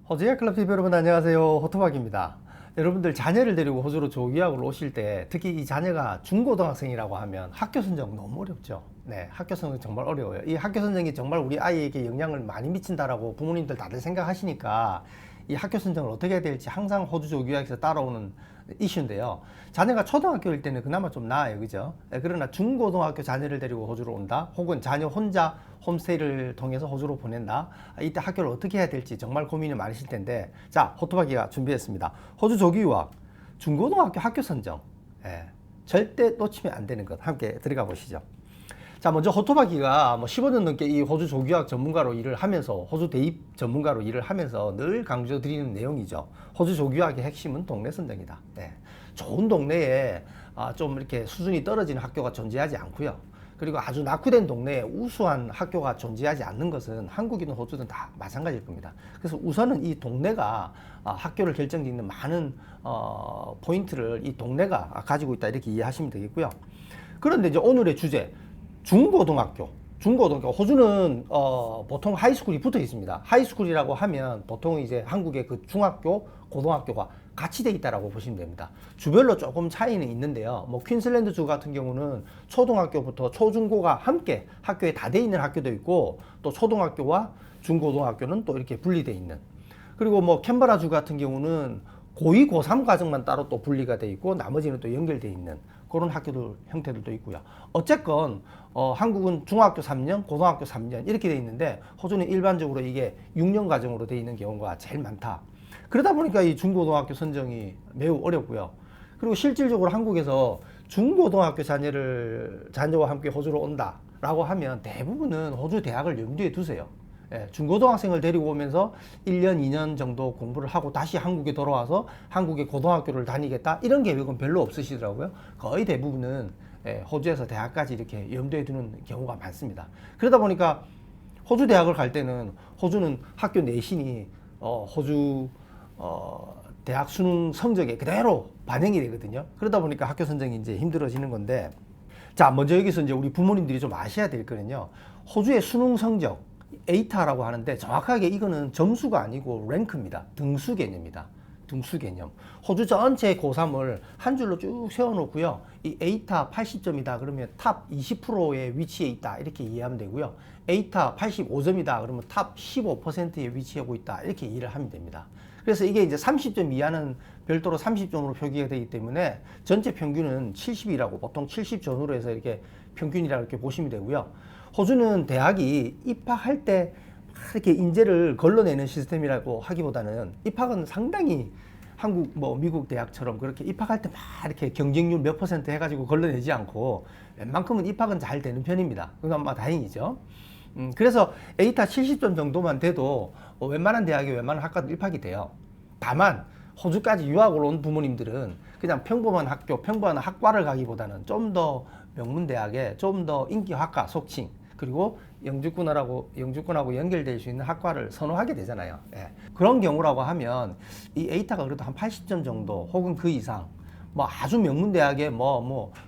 호주의 클럽 TV 여러분 안녕하세요. 호토박입니다. 여러분들 자녀를 데리고 호주로 조기학을 오실 때 특히 이 자녀가 중고등학생이라고 하면 학교 선정 너무 어렵죠. 네, 학교 선정 정말 어려워요. 이 학교 선정이 정말 우리 아이에게 영향을 많이 미친다라고 부모님들 다들 생각하시니까 이 학교 선정을 어떻게 해야 될지 항상 호주 조기학에서 따라오는 이슈인데요. 자녀가 초등학교일 때는 그나마 좀 나아요, 그죠? 그러나 중고등학교 자녀를 데리고 호주로 온다, 혹은 자녀 혼자 홈스테이를 통해서 호주로 보낸다. 이때 학교를 어떻게 해야 될지 정말 고민이 많으실 텐데, 자, 호토박이가 준비했습니다. 호주 조기유학 중고등학교 학교 선정, 절대 놓치면 안 되는 것 함께 들어가 보시죠. 자, 먼저 호토박이가 15년 넘게 이 호주 조기학 전문가로 일을 하면서, 호주 대입 전문가로 일을 하면서 늘 강조드리는 내용이죠. 호주 조기학의 핵심은 동네 선정이다. 좋은 동네에 좀 이렇게 수준이 떨어지는 학교가 존재하지 않고요. 그리고 아주 낙후된 동네에 우수한 학교가 존재하지 않는 것은 한국이든 호주든 다 마찬가지일 겁니다. 그래서 우선은 이 동네가 학교를 결정짓는 많은 포인트를 이 동네가 가지고 있다, 이렇게 이해하시면 되겠고요. 그런데 이제 오늘의 주제, 중고등학교. 호주는 보통 하이스쿨이 붙어 있습니다. 하이스쿨이라고 하면 보통 이제 한국의 그 중학교, 고등학교가 같이 돼 있다라고 보시면 됩니다. 주별로 조금 차이는 있는데요. 퀸슬랜드 주 같은 경우는 초등학교부터 초중고가 함께 학교에 다 돼 있는 학교도 있고, 또 초등학교와 중고등학교는 또 이렇게 분리돼 있는. 그리고 캔버라 주 같은 경우는 고2, 고3 과정만 따로 또 분리가 돼 있고, 나머지는 또 연결돼 있는 그런 학교들 형태들도 있고요. 어쨌건 한국은 중학교 3년, 고등학교 3년 이렇게 돼 있는데, 호주는 일반적으로 이게 6년 과정으로 돼 있는 경우가 제일 많다. 그러다 보니까 이 중고등학교 선정이 매우 어렵고요. 그리고 실질적으로 한국에서 중고등학교 자녀와 함께 호주로 온다라고 하면 대부분은 호주 대학을 염두에 두세요. 중고등학생을 데리고 오면서 1년, 2년 정도 공부를 하고 다시 한국에 돌아와서 한국의 고등학교를 다니겠다, 이런 계획은 별로 없으시더라고요. 거의 대부분은 호주에서 대학까지 이렇게 염두에 두는 경우가 많습니다. 그러다 보니까 호주 대학을 갈 때는 호주는 학교 내신이 호주 대학 수능 성적에 그대로 반영이 되거든요. 그러다 보니까 학교 선정이 이제 힘들어지는 건데, 자, 먼저 여기서 이제 우리 부모님들이 좀 아셔야 될 거는요. 호주의 수능 성적, 에이타라고 하는데, 정확하게 이거는 점수가 아니고 랭크입니다. 등수 개념입니다. 등수 개념. 호주 전체 고3을 한 줄로 쭉 세워놓고요. 이 에이타 80점이다 그러면 탑 20%의 위치에 있다, 이렇게 이해하면 되고요. 에이타 85점이다 그러면 탑 15%에 위치하고 있다, 이렇게 이해를 하면 됩니다. 그래서 이게 이제 30점 이하는 별도로 30점으로 표기가 되기 때문에 전체 평균은 70이라고, 보통 70 전후로 해서 이렇게 평균이라고 이렇게 보시면 되고요. 호주는 대학이 입학할 때 이렇게 인재를 걸러내는 시스템이라고 하기보다는, 입학은 상당히 한국 미국 대학처럼 그렇게 입학할 때 막 이렇게 경쟁률 몇 % 해가지고 걸러내지 않고 웬만큼은 입학은 잘 되는 편입니다. 그건 다행이죠. 그래서 에이타 70점 정도만 돼도 웬만한 대학에 웬만한 학과도 입학이 돼요. 다만 호주까지 유학을 온 부모님들은 그냥 평범한 학교, 평범한 학과를 가기보다는 좀 더 명문대학에 좀 더 인기 학과 속칭, 그리고 영주권하고 연결될 수 있는 학과를 선호하게 되잖아요. 그런 경우라고 하면 이 에이타가 그래도 한 80점 정도 혹은 그 이상, 아주 명문대학에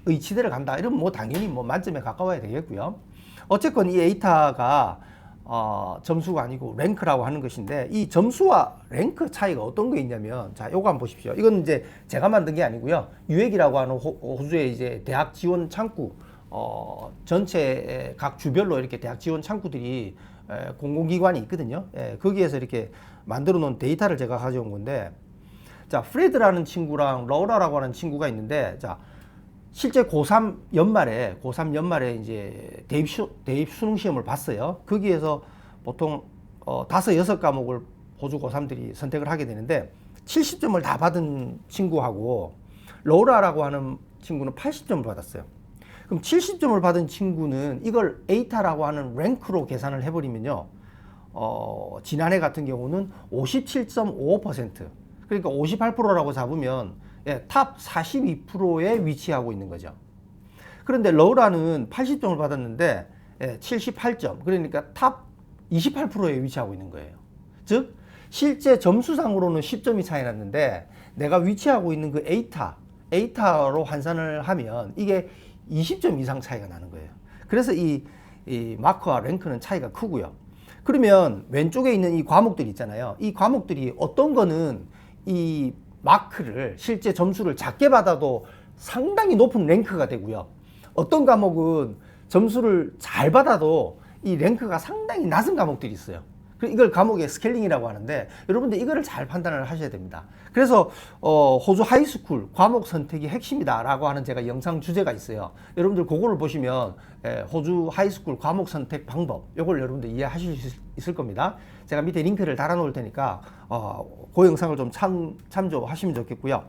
의치대를 간다 이러면 당연히 만점에 가까워야 되겠고요. 어쨌건 이 에이타가 점수가 아니고 랭크라고 하는 것인데, 이 점수와 랭크 차이가 어떤 게 있냐면, 자, 요거 한번 보십시오. 이건 이제 제가 만든 게 아니고요. 유액이라고 하는 호주의 이제 대학 지원 창구, 전체 각 주별로 이렇게 대학 지원 창구들이 공공기관이 있거든요. 거기에서 이렇게 만들어 놓은 데이터를 제가 가져온 건데, 자, 프레드라는 친구랑 러라라고 하는 친구가 있는데, 자, 실제 고3 연말에 이제 대입 수능 시험을 봤어요. 거기에서 보통 5, 6과목을 호주 고3들이 선택을 하게 되는데, 70점을 다 받은 친구하고 로라라고 하는 친구는 80점을 받았어요. 그럼 70점을 받은 친구는 이걸 에이타라고 하는 랭크로 계산을 해버리면요, 지난해 같은 경우는 57.55%, 그러니까 58%라고 잡으면 탑 42%에 위치하고 있는 거죠. 그런데 러라는 80점을 받았는데 78점, 그러니까 탑 28%에 위치하고 있는 거예요. 즉 실제 점수상으로는 10점이 차이 났는데, 내가 위치하고 있는 그 에이타로 환산을 하면 이게 20점 이상 차이가 나는 거예요. 그래서 이 마크와 랭크는 차이가 크고요. 그러면 왼쪽에 있는 이 과목들 있잖아요. 이 과목들이 어떤 거는 이 마크를 실제 점수를 작게 받아도 상당히 높은 랭크가 되고요. 어떤 과목은 점수를 잘 받아도 이 랭크가 상당히 낮은 과목들이 있어요. 이걸 과목의 스케일링이라고 하는데 여러분들 이거를 잘 판단을 하셔야 됩니다. 그래서 호주 하이스쿨 과목 선택이 핵심이다 라고 하는 제가 영상 주제가 있어요. 여러분들 그거를 보시면 호주 하이스쿨 과목 선택 방법 이걸 여러분들 이해하실 수 있을 겁니다. 제가 밑에 링크를 달아 놓을 테니까 그 영상을 좀 참조하시면 좋겠고요.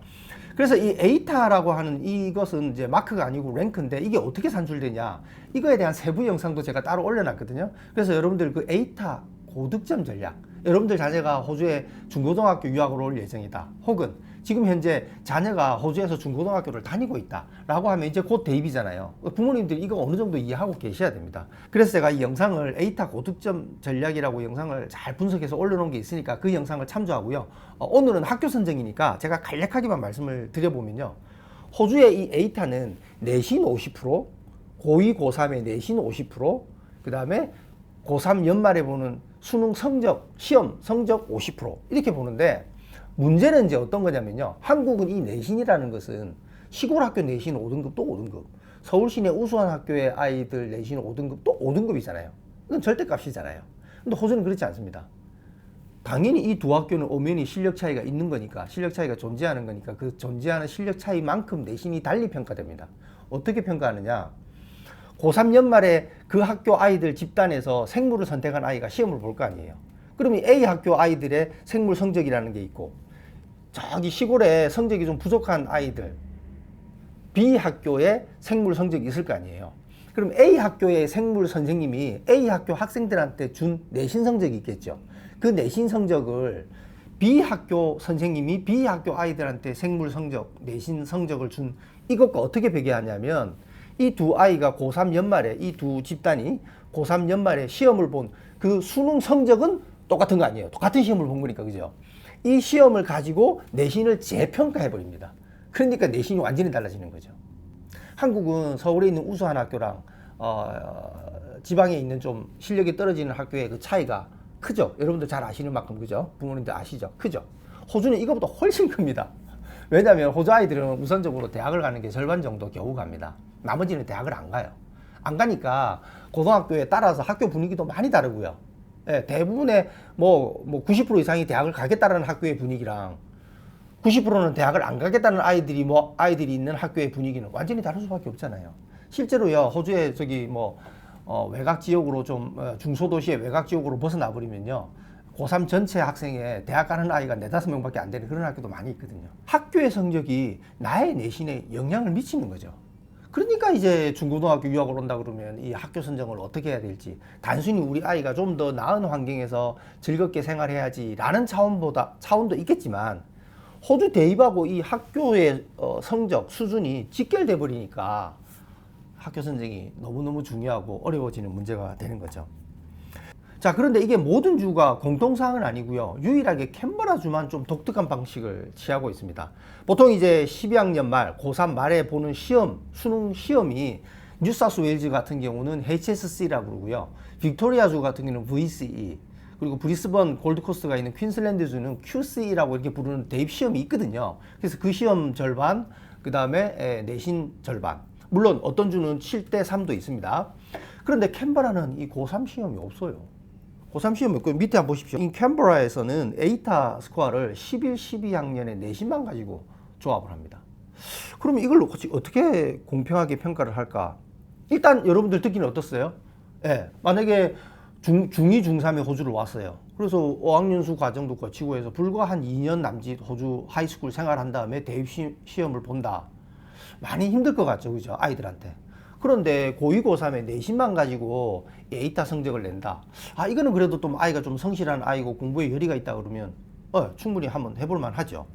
그래서 이 에이타라고 하는 이것은 이제 마크가 아니고 랭크인데 이게 어떻게 산출되냐, 이거에 대한 세부 영상도 제가 따로 올려놨거든요. 그래서 여러분들 그 에이타 고득점 전략, 여러분들 자녀가 호주에 중고등학교 유학을 올 예정이다, 혹은 지금 현재 자녀가 호주에서 중고등학교를 다니고 있다 라고 하면 이제 곧 대입이잖아요. 부모님들이 이거 어느 정도 이해하고 계셔야 됩니다. 그래서 제가 이 영상을 에이타 고득점 전략이라고 영상을 잘 분석해서 올려놓은 게 있으니까 그 영상을 참조하고요. 오늘은 학교 선정이니까 제가 간략하게만 말씀을 드려보면요, 호주의 이 에이타는 내신 50%, 고2, 고3의 내신 50%, 그 다음에 고3 연말에 보는 수능 성적, 시험 성적 50% 이렇게 보는데, 문제는 이제 어떤 거냐면요, 한국은 이 내신이라는 것은 시골 학교 내신 5등급 또 5등급, 서울 시내 우수한 학교의 아이들 내신 5등급 또 5등급이잖아요. 이건 절대값이잖아요. 근데 호주는 그렇지 않습니다. 당연히 이 두 학교는 엄연히 실력 차이가 있는 거니까, 실력 차이가 존재하는 거니까 그 존재하는 실력 차이만큼 내신이 달리 평가됩니다. 어떻게 평가하느냐, 고3 연말에 그 학교 아이들 집단에서 생물을 선택한 아이가 시험을 볼 거 아니에요. 그러면 A 학교 아이들의 생물 성적이라는 게 있고, 저기 시골에 성적이 좀 부족한 아이들 B 학교에 생물 성적이 있을 거 아니에요. 그럼 A 학교의 생물 선생님이 A 학교 학생들한테 준 내신 성적이 있겠죠. 그 내신 성적을 B 학교 선생님이 B 학교 아이들한테 생물 성적, 내신 성적을 준 이것과 어떻게 비교하냐면, 이 두 아이가 고3 연말에, 이 두 집단이 고3 연말에 시험을 본 그 수능 성적은 똑같은 거 아니에요. 똑같은 시험을 본 거니까, 그죠? 이 시험을 가지고 내신을 재평가해 버립니다. 그러니까 내신이 완전히 달라지는 거죠. 한국은 서울에 있는 우수한 학교랑 지방에 있는 좀 실력이 떨어지는 학교의 그 차이가 크죠. 여러분들 잘 아시는 만큼, 그죠? 부모님들 아시죠? 크죠? 호주는 이거보다 훨씬 큽니다. 왜냐하면 호주 아이들은 우선적으로 대학을 가는 게 절반 정도 겨우 갑니다. 나머지는 대학을 안 가요. 안 가니까 고등학교에 따라서 학교 분위기도 많이 다르고요. 예, 대부분의 뭐 90% 이상이 대학을 가겠다는 학교의 분위기랑 90%는 대학을 안 가겠다는 아이들이 있는 학교의 분위기는 완전히 다를 수밖에 없잖아요. 실제로요, 호주의 외곽 지역으로 좀 중소도시의 외곽 지역으로 벗어나 버리면요, 고3 전체 학생에 대학 가는 아이가 4-5명밖에 안 되는 그런 학교도 많이 있거든요. 학교의 성적이 나의 내신에 영향을 미치는 거죠. 그러니까 이제 중고등학교 유학을 온다 그러면 이 학교 선정을 어떻게 해야 될지, 단순히 우리 아이가 좀 더 나은 환경에서 즐겁게 생활해야지 라는 차원도 있겠지만, 호주 대입하고 이 학교의 성적 수준이 직결돼 버리니까 학교 선정이 너무너무 중요하고 어려워지는 문제가 되는 거죠. 자, 그런데 이게 모든 주가 공통사항은 아니고요. 유일하게 캔버라주만 좀 독특한 방식을 취하고 있습니다. 보통 이제 12학년 말, 고3 말에 보는 시험, 수능 시험이 뉴사우스웨일즈 같은 경우는 HSC라고 그러고요. 빅토리아주 같은 경우는 VCE, 그리고 브리스번 골드코스트가 있는 퀸슬랜드주는 QC라고 이렇게 부르는 대입 시험이 있거든요. 그래서 그 시험 절반, 그 다음에 내신 절반. 물론 어떤 주는 7대3도 있습니다. 그런데 캔버라는 이 고3 시험이 없어요. 고3 시험이 없고, 밑에 한번 보십시오. 이 캔버라에서는 에이타 스코어를 11, 12학년의 내신만 가지고 조합을 합니다. 그러면 이걸 어떻게 공평하게 평가를 할까? 일단 여러분들 듣기는 어떻어요? 예, 만약에 중2, 중3에 호주를 왔어요. 그래서 어학연수 과정도 거치고 해서 불과 한 2년 남짓 호주 하이스쿨 생활한 다음에 대입 시험을 본다. 많이 힘들 것 같죠, 그죠? 아이들한테. 그런데 고2, 고3에 내신만 가지고 에이타 성적을 낸다. 이거는 그래도 좀 아이가 좀 성실한 아이고 공부에 열의가 있다 그러면 충분히 한번 해볼 만하죠.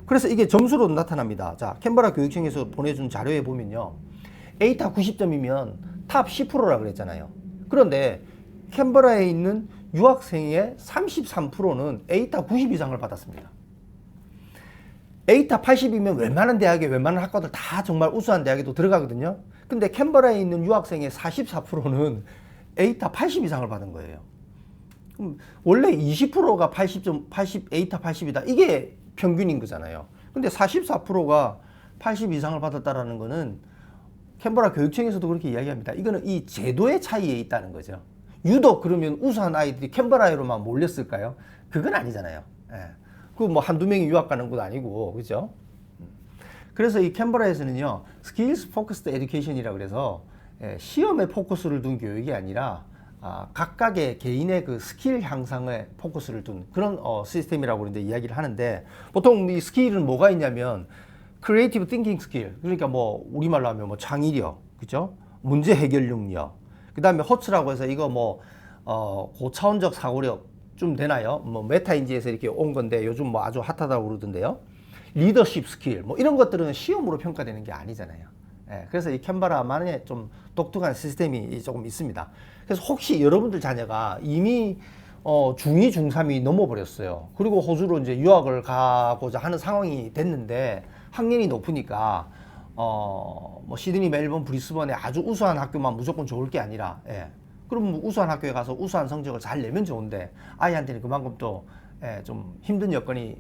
그래서 이게 점수로 나타납니다. 자, 캔버라 교육청에서 보내준 자료에 보면요, 에이타 90점이면 탑 10%라 그랬잖아요. 그런데 캔버라에 있는 유학생의 33%는 에이타 90 이상을 받았습니다. 에이타 80이면 웬만한 대학에 웬만한 학과들 다 정말 우수한 대학에도 들어가거든요. 근데 캔버라에 있는 유학생의 44%는 에이타 80 이상을 받은 거예요. 원래 20%가 88타 80이다. 이게 평균인 거잖아요. 근데 44%가 80 이상을 받았다라는 거는 캔버라 교육청에서도 그렇게 이야기합니다. 이거는 이 제도의 차이에 있다는 거죠. 유독 그러면 우수한 아이들이 캔버라로만 몰렸을까요? 그건 아니잖아요. 예. 그 뭐 한두 명이 유학 가는 것도 아니고, 그죠? 그래서 이 캔버라에서는요, Skills Focused Education이라고 그래서 시험에 포커스를 둔 교육이 아니라 각각의 개인의 그 스킬 향상에 포커스를 둔 그런 시스템이라고 그런데 이야기를 하는데, 보통 이 스킬은 뭐가 있냐면 크리에이티브 띵킹 스킬, 그러니까 뭐 우리말로 하면 뭐 창의력, 그죠? 문제 해결 능력, 그 다음에 호츠라고 해서 이거 뭐 고차원적 사고력 좀 되나요? 뭐 메타인지에서 이렇게 온 건데 요즘 뭐 아주 핫하다고 그러던데요. 리더십 스킬 뭐 이런 것들은 시험으로 평가되는 게 아니잖아요. 예, 그래서 이 캔버라만의 좀 독특한 시스템이 조금 있습니다. 그래서 혹시 여러분들 자녀가 이미 중2, 중3이 넘어버렸어요. 그리고 호주로 이제 유학을 가고자 하는 상황이 됐는데 학년이 높으니까 뭐 시드니, 멜번, 브리스번에 아주 우수한 학교만 무조건 좋을 게 아니라, 예, 그럼 우수한 학교에 가서 우수한 성적을 잘 내면 좋은데 아이한테는 그만큼 또 좀 힘든 여건이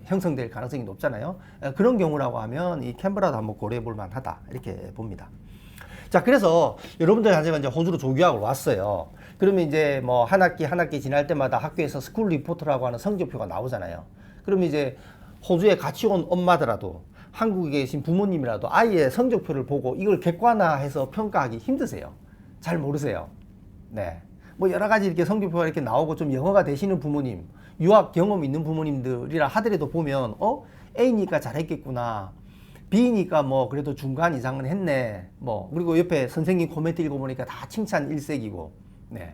형성될 가능성이 높잖아요. 그런 경우라고 하면 이 캔버라도 한번 고려해 볼 만하다 이렇게 봅니다. 자, 그래서 여러분들 자녀가 이제 호주로 조교학을 왔어요. 그러면 이제 뭐 한 학기 지날 때마다 학교에서 스쿨 리포트라고 하는 성적표가 나오잖아요. 그러면 이제 호주에 같이 온 엄마더라도 한국에 계신 부모님이라도 아이의 성적표를 보고 이걸 객관화해서 평가하기 힘드세요. 잘 모르세요. 네. 뭐 여러 가지 이렇게 성적표가 이렇게 나오고 좀 영어가 되시는 부모님, 유학 경험 있는 부모님들이라 하더라도 보면 A니까 잘했겠구나, B니까 뭐 그래도 중간 이상은 했네, 뭐 그리고 옆에 선생님 코멘트 읽어보니까 다 칭찬 일색이고. 네.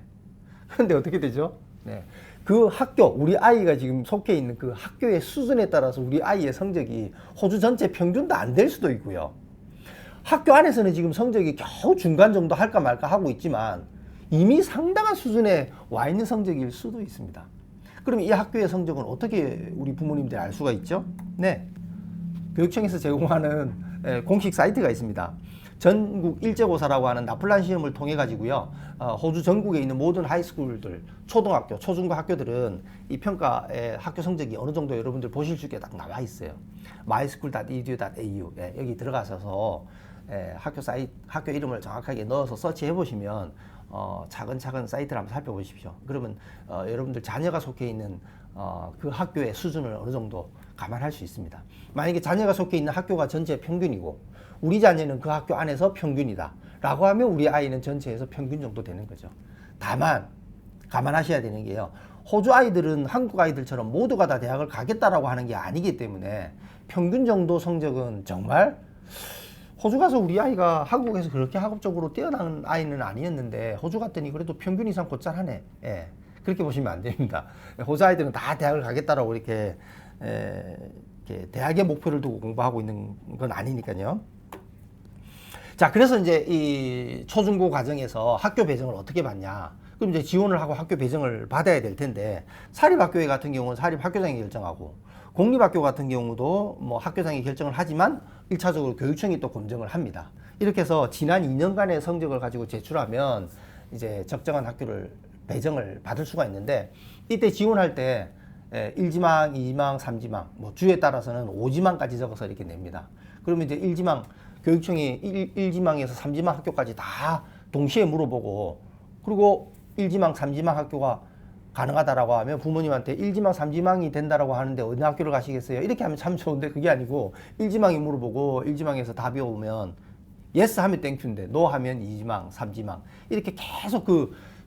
그런데 어떻게 되죠? 네. 그 학교, 우리 아이가 지금 속해 있는 그 학교의 수준에 따라서 우리 아이의 성적이 호주 전체 평균도 안 될 수도 있고요. 학교 안에서는 지금 성적이 겨우 중간 정도 할까 말까 하고 있지만 이미 상당한 수준에 와 있는 성적일 수도 있습니다. 그럼 이 학교의 성적은 어떻게 우리 부모님들이 알 수가 있죠? 네. 교육청에서 제공하는 공식 사이트가 있습니다. 전국 일제고사라고 하는 나플란 시험을 통해 가지고요, 호주 전국에 있는 모든 하이스쿨들, 초등학교, 초중고 학교들은 이 평가의 학교 성적이 어느 정도 여러분들 보실 수 있게 딱 나와 있어요. myschool.edu.au 여기 들어가셔서 학교 이름을 정확하게 넣어서 서치해 보시면 차근차근 사이트를 한번 살펴보십시오. 그러면 여러분들 자녀가 속해 있는 그 학교의 수준을 어느 정도 감안할 수 있습니다. 만약에 자녀가 속해 있는 학교가 전체 평균이고 우리 자녀는 그 학교 안에서 평균이다 라고 하면 우리 아이는 전체에서 평균 정도 되는 거죠. 다만 감안하셔야 되는 게요, 호주 아이들은 한국 아이들처럼 모두가 다 대학을 가겠다라고 하는 게 아니기 때문에 평균 정도 성적은 정말 호주 가서 우리 아이가 한국에서 그렇게 학업적으로 뛰어난 아이는 아니었는데 호주 갔더니 그래도 평균 이상 곧잘 하네. 예, 그렇게 보시면 안 됩니다. 호주 아이들은 다 대학을 가겠다라고 이렇게 대학의 목표를 두고 공부하고 있는 건 아니니까요. 자, 그래서 이제 이 초중고 과정에서 학교 배정을 어떻게 받냐? 그럼 이제 지원을 하고 학교 배정을 받아야 될 텐데, 사립학교 같은 경우는 사립학교장이 결정하고, 공립학교 같은 경우도 뭐 학교장이 결정을 하지만 1차적으로 교육청이 또 검증을 합니다. 이렇게 해서 지난 2년간의 성적을 가지고 제출하면 이제 적정한 학교를 배정을 받을 수가 있는데, 이때 지원할 때 1지망, 2지망, 3지망, 뭐 주에 따라서는 5지망까지 적어서 이렇게 냅니다. 그러면 이제 1지망, 교육청이 1지망에서 3지망 학교까지 다 동시에 물어보고, 그리고 1지망, 3지망 학교가 가능하다라고 하면 부모님한테 1지망, 3지망이 된다라고 하는데 어느 학교를 가시겠어요? 이렇게 하면 참 좋은데 그게 아니고 1지망이 물어보고 1지망에서 답이 오면 예스 하면 땡큐인데 노 하면 2지망, 3지망 이렇게 계속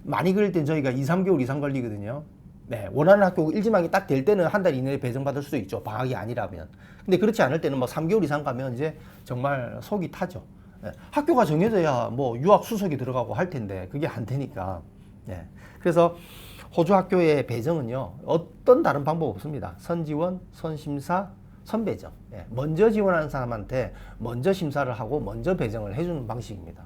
많이 그럴 땐 저희가 2, 3개월 이상 걸리거든요. 네, 원하는 학교 1지망이 딱 될 때는 한 달 이내에 배정받을 수도 있죠. 방학이 아니라면. 근데 그렇지 않을 때는 뭐 3개월 이상 가면 이제 정말 속이 타죠. 네, 학교가 정해져야 뭐 유학 수석이 들어가고 할 텐데 그게 안 되니까. 네, 그래서 호주 학교의 배정은요, 어떤 다른 방법 없습니다. 선지원, 선심사, 선배정. 예, 먼저 지원하는 사람한테 먼저 심사를 하고 먼저 배정을 해주는 방식입니다.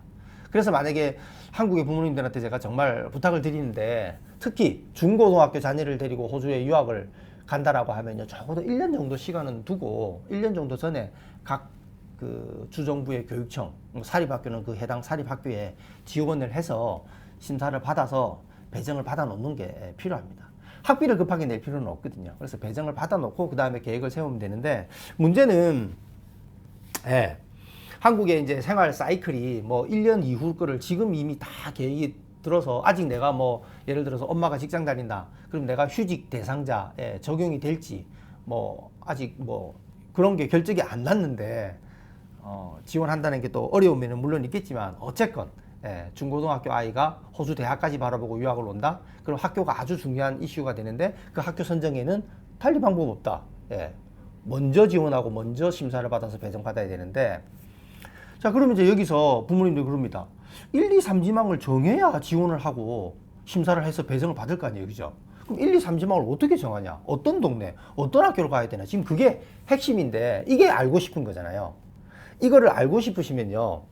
그래서 만약에 한국의 부모님들한테 제가 정말 부탁을 드리는데, 특히 중고등학교 자녀를 데리고 호주에 유학을 간다라고 하면요, 적어도 1년 정도 시간은 두고 1년 정도 전에 각 그 주정부의 교육청, 사립학교는 그 해당 사립학교에 지원을 해서 심사를 받아서 배정을 받아 놓는 게 필요합니다. 학비를 급하게 낼 필요는 없거든요. 그래서 배정을 받아 놓고 그 다음에 계획을 세우면 되는데, 문제는 한국의 이제 생활 사이클이 뭐 1년 이후 거를 지금 이미 다 계획이 들어서, 아직 내가 뭐 예를 들어서 엄마가 직장 다닌다, 그럼 내가 휴직 대상자에 적용이 될지 뭐 아직 뭐 그런 게 결정이 안 났는데 지원한다는 게 또 어려움에는 물론 있겠지만, 어쨌건 중고등학교 아이가 호주 대학까지 바라보고 유학을 온다, 그럼 학교가 아주 중요한 이슈가 되는데, 그 학교 선정에는 달리 방법 없다. 먼저 지원하고 먼저 심사를 받아서 배정받아야 되는데, 자, 그러면 이제 여기서 부모님들 그럽니다. 1, 2, 3지망을 정해야 지원을 하고 심사를 해서 배정을 받을 거 아니에요, 그죠? 그럼 1, 2, 3지망을 어떻게 정하냐? 어떤 동네, 어떤 학교로 가야 되나? 지금 그게 핵심인데, 이게 알고 싶은 거잖아요. 이거를 알고 싶으시면요,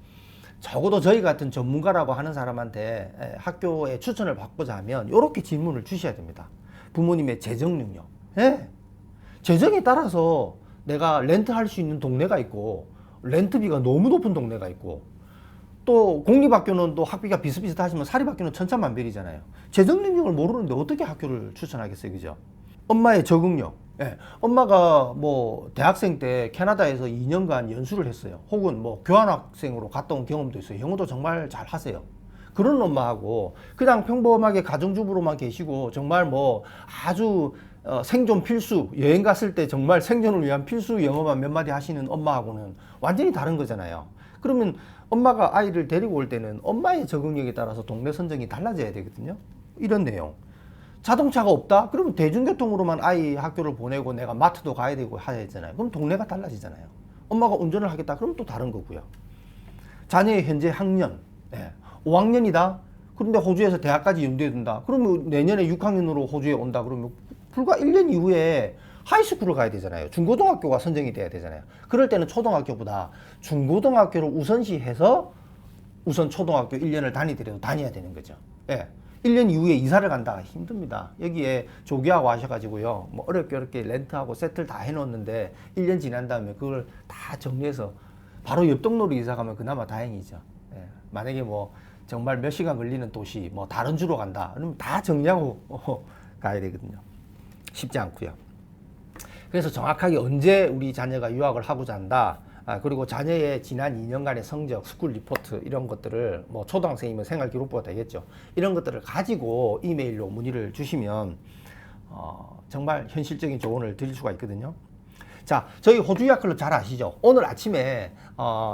적어도 저희 같은 전문가라고 하는 사람한테 학교에 추천을 받고자 하면 이렇게 질문을 주셔야 됩니다. 부모님의 재정 능력, 재정에 따라서 내가 렌트할 수 있는 동네가 있고, 렌트비가 너무 높은 동네가 있고, 또 공립학교는 또 학비가 비슷비슷하지만 사립학교는 천차만별이잖아요. 재정 능력을 모르는데 어떻게 학교를 추천하겠어요, 그죠? 엄마의 적응력, 엄마가 뭐 대학생 때 캐나다에서 2년간 연수를 했어요. 혹은 뭐 교환학생으로 갔다 온 경험도 있어요. 영어도 정말 잘 하세요. 그런 엄마하고 그냥 평범하게 가정주부로만 계시고 정말 뭐 아주 생존 필수, 여행 갔을 때 정말 생존을 위한 필수 영어만 몇 마디 하시는 엄마하고는 완전히 다른 거잖아요. 그러면 엄마가 아이를 데리고 올 때는 엄마의 적응력에 따라서 동네 선정이 달라져야 되거든요. 이런 내용. 자동차가 없다? 그러면 대중교통으로만 아이 학교를 보내고 내가 마트도 가야 되고 해야 되잖아요. 그럼 동네가 달라지잖아요. 엄마가 운전을 하겠다? 그럼 또 다른 거고요. 자녀의 현재 학년, 5학년이다? 그런데 호주에서 대학까지 연대해 둔다? 그러면 내년에 6학년으로 호주에 온다? 그러면 불과 1년 이후에 하이스쿨을 가야 되잖아요. 중고등학교가 선정이 돼야 되잖아요. 그럴 때는 초등학교보다 중고등학교를 우선시해서 우선 초등학교 1년을 다니더라도 다녀야 되는 거죠. 1년 이후에 이사를 간다? 힘듭니다. 여기에 조기하고 하셔가지고요, 뭐 어렵게 렌트하고 세트를 다 해놓았는데 1년 지난 다음에 그걸 다 정리해서 바로 옆 동네로 이사 가면 그나마 다행이죠. 만약에 뭐 정말 몇 시간 걸리는 도시, 뭐 다른 주로 간다, 그러면 다 정리하고 가야 되거든요. 쉽지 않고요. 그래서 정확하게 언제 우리 자녀가 유학을 하고자 한다, 그리고 자녀의 지난 2년간의 성적, 스쿨 리포트 이런 것들을 뭐 초등학생이면 생활 기록부가 되겠죠. 이런 것들을 가지고 이메일로 문의를 주시면 정말 현실적인 조언을 드릴 수가 있거든요. 자, 저희 호주 유학 클럽 잘 아시죠? 오늘 아침에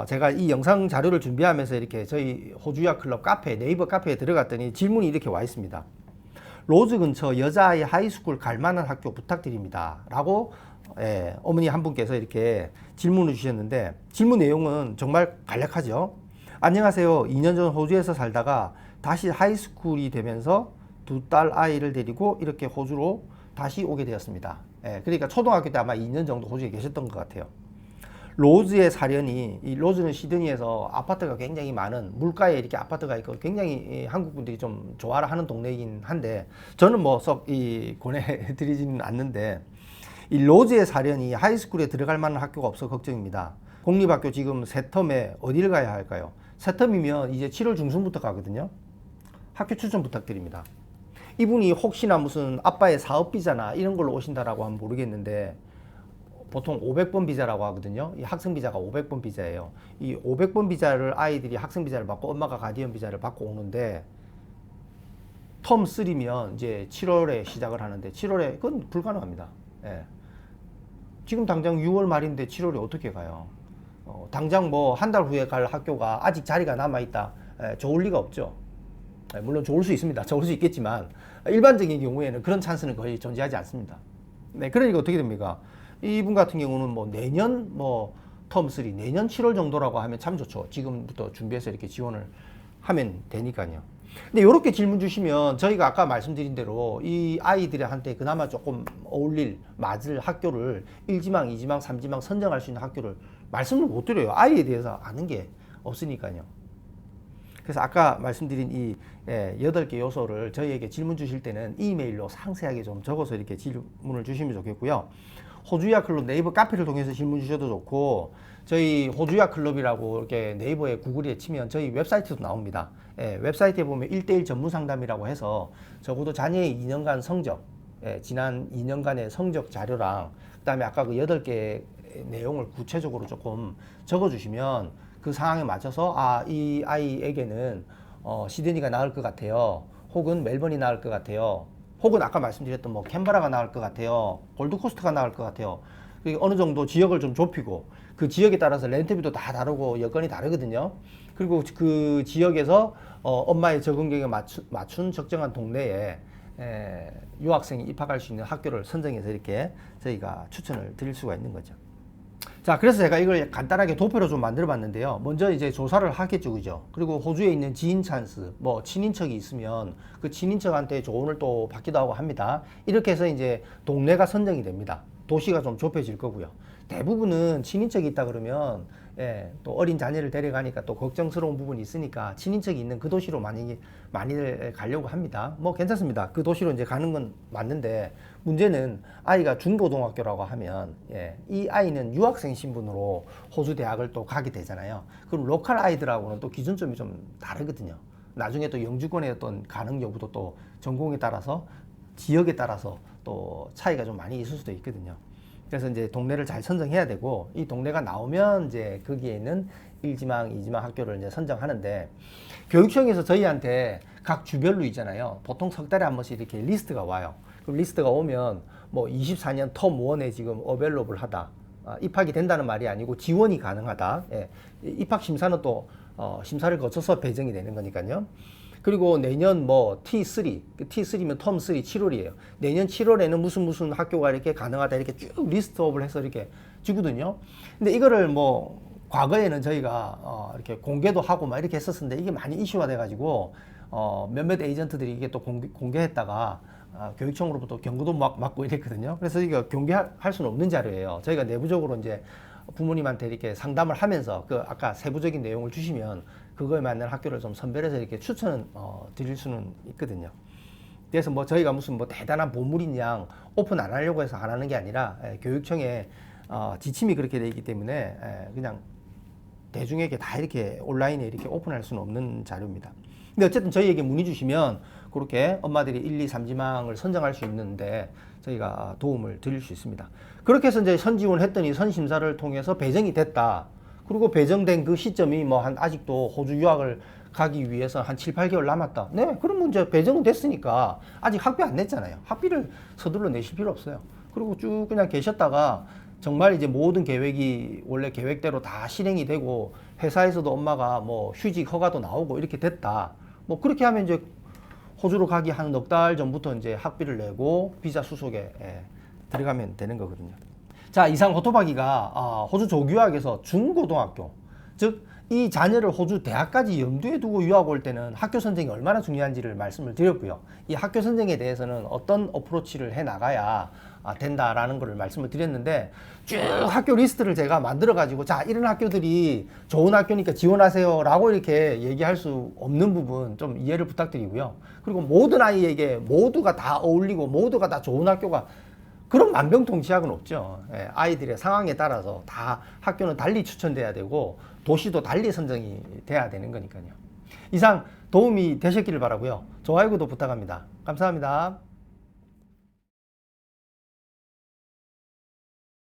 제가 이 영상 자료를 준비하면서 이렇게 저희 호주 유학 클럽 카페, 네이버 카페에 들어갔더니 질문이 이렇게 와 있습니다. 로즈 근처 여자아이 하이스쿨 갈 만한 학교 부탁드립니다 라고 어머니 한 분께서 이렇게 질문을 주셨는데, 질문 내용은 정말 간략하죠. 안녕하세요. 2년 전 호주에서 살다가 다시 하이스쿨이 되면서 두 딸 아이를 데리고 이렇게 호주로 다시 오게 되었습니다. 그러니까 초등학교 때 아마 2년 정도 호주에 계셨던 것 같아요. 로즈의 사연이, 이 로즈는 시드니에서 아파트가 굉장히 많은, 물가에 이렇게 아파트가 있고 굉장히 한국 분들이 좀 좋아하는 동네이긴 한데, 저는 뭐 썩 권해드리지는 않는데, 이 로즈의 사연이 하이스쿨에 들어갈 만한 학교가 없어 걱정입니다. 공립학교 지금 새 텀에 어디를 가야 할까요? 새 텀이면 이제 7월 중순부터 가거든요. 학교 추천 부탁드립니다. 이분이 혹시나 무슨 아빠의 사업 비자나 이런 걸로 오신다라고 하면 모르겠는데, 보통 500번 비자라고 하거든요. 이 학생 비자가 500번 비자예요. 이 500번 비자를 아이들이 학생 비자를 받고 엄마가 가디언 비자를 받고 오는데, 텀 3면 이제 7월에 시작을 하는데 7월에 그건 불가능합니다. 지금 당장 6월 말인데 7월에 어떻게 가요? 당장 뭐 한 달 후에 갈 학교가 아직 자리가 남아있다, 좋을 리가 없죠. 물론 좋을 수 있습니다. 좋을 수 있겠지만 일반적인 경우에는 그런 찬스는 거의 존재하지 않습니다. 그러니까 어떻게 됩니까? 이분 같은 경우는 뭐 내년 뭐 텀 3, 내년 7월 정도라고 하면 참 좋죠. 지금부터 준비해서 이렇게 지원을 하면 되니까요. 근데 이렇게 질문 주시면 저희가 아까 말씀드린 대로 이 아이들한테 그나마 조금 어울릴, 맞을 학교를 1지망, 2지망, 3지망 선정할 수 있는 학교를 말씀을 못 드려요. 아이에 대해서 아는 게 없으니까요. 그래서 아까 말씀드린 이 8개 요소를 저희에게 질문 주실 때는 이메일로 상세하게 좀 적어서 이렇게 질문을 주시면 좋겠고요. 호주야 클럽 네이버 카페를 통해서 질문 주셔도 좋고, 저희 호주야 클럽이라고 이렇게 네이버에 구글에 치면 저희 웹사이트도 나옵니다. 예, 웹사이트에 보면 1대1 전문 상담이라고 해서 적어도 자녀의 2년간 성적, 예, 지난 2년간의 성적 자료랑 그다음에 아까 그 8개 내용을 구체적으로 조금 적어주시면 그 상황에 맞춰서 이 아이에게는 시드니가 나을 것 같아요. 혹은 멜번이 나을 것 같아요. 혹은 아까 말씀드렸던 뭐 캔버라가 나을 것 같아요. 골드코스트가 나을 것 같아요. 어느 정도 지역을 좀 좁히고 그 지역에 따라서 렌트비도 다 다르고 여건이 다르거든요. 그리고 그 지역에서 엄마의 적응력에 맞춘 적정한 동네에 유학생이 입학할 수 있는 학교를 선정해서 이렇게 저희가 추천을 드릴 수가 있는 거죠. 자, 그래서 제가 이걸 간단하게 도표로 좀 만들어 봤는데요. 먼저 이제 조사를 하겠죠, 그죠? 그리고 호주에 있는 지인 찬스, 뭐 친인척이 있으면 그 친인척한테 조언을 또 받기도 하고 합니다. 이렇게 해서 이제 동네가 선정이 됩니다. 도시가 좀 좁혀질 거고요. 대부분은 친인척이 있다 그러면 또 어린 자녀를 데려가니까 또 걱정스러운 부분이 있으니까 친인척이 있는 그 도시로 많이들 가려고 합니다. 뭐 괜찮습니다. 그 도시로 이제 가는 건 맞는데 문제는 아이가 중고등학교라고 하면 이 아이는 유학생 신분으로 호주 대학을 또 가게 되잖아요. 그럼 로컬 아이들하고는 또 기준점이 좀 다르거든요. 나중에 또 영주권의 어떤 가능 여부도 또 전공에 따라서 지역에 따라서 또 차이가 좀 많이 있을 수도 있거든요. 그래서 이제 동네를 잘 선정해야 되고 이 동네가 나오면 이제 거기에 있는 1지망, 2지망 학교를 이제 선정하는데 교육청에서 저희한테 각 주별로 있잖아요. 보통 석 달에 한 번씩 이렇게 리스트가 와요. 그럼 리스트가 오면 뭐 24년 텀 1에 지금 어벨로블 하다. 입학이 된다는 말이 아니고 지원이 가능하다. 입학 심사는 또 심사를 거쳐서 배정이 되는 거니까요. 그리고 내년 뭐 T3, T3면 텀 3 7월이에요. 내년 7월에는 무슨 학교가 이렇게 가능하다 이렇게 쭉 리스트업을 해서 이렇게 주거든요. 근데 이거를 뭐 과거에는 저희가 이렇게 공개도 하고 막 이렇게 했었는데 이게 많이 이슈가 돼가지고 몇몇 에이전트들이 이게 또 공개했다가 교육청으로부터 경고도 맞고 이랬거든요. 그래서 이거 공개할 수는 없는 자료예요. 저희가 내부적으로 이제 부모님한테 이렇게 상담을 하면서 그 아까 세부적인 내용을 주시면 그거에 맞는 학교를 좀 선별해서 이렇게 추천 드릴 수는 있거든요. 그래서 뭐 저희가 무슨 뭐 대단한 보물인 양 오픈 안 하려고 해서 안 하는 게 아니라 교육청의 지침이 그렇게 되어 있기 때문에 그냥 대중에게 다 이렇게 온라인에 이렇게 오픈할 수는 없는 자료입니다. 근데 어쨌든 저희에게 문의 주시면 그렇게 엄마들이 1, 2, 3지망을 선정할 수 있는데 저희가 도움을 드릴 수 있습니다. 그렇게 해서 이제 선지원을 했더니 선심사를 통해서 배정이 됐다. 그리고 배정된 그 시점이 뭐 아직도 호주 유학을 가기 위해서 한 7, 8개월 남았다. 네, 그러면 이제 배정은 됐으니까 아직 학비 안 냈잖아요. 학비를 서둘러 내실 필요 없어요. 그리고 쭉 그냥 계셨다가 정말 이제 모든 계획이 원래 계획대로 다 실행이 되고 회사에서도 엄마가 뭐 휴직 허가도 나오고 이렇게 됐다. 뭐 그렇게 하면 이제 호주로 가기 한 넉 달 전부터 이제 학비를 내고 비자 수속에 들어가면 되는 거거든요. 자, 이상 호토박이가 호주 조교학에서 중고등학교, 즉 이 자녀를 호주 대학까지 염두에 두고 유학 올 때는 학교 선정이 얼마나 중요한지를 말씀을 드렸고요. 이 학교 선정에 대해서는 어떤 어프로치를 해 나가야 된다라는 것을 말씀을 드렸는데 쭉 학교 리스트를 제가 만들어 가지고 자, 이런 학교들이 좋은 학교니까 지원하세요 라고 이렇게 얘기할 수 없는 부분 좀 이해를 부탁드리고요. 그리고 모든 아이에게 모두가 다 어울리고 모두가 다 좋은 학교가 그런 만병통치약은 없죠. 아이들의 상황에 따라서 다 학교는 달리 추천돼야 되고 도시도 달리 선정이 돼야 되는 거니까요. 이상 도움이 되셨기를 바라고요. 좋아요, 구독 부탁합니다. 감사합니다.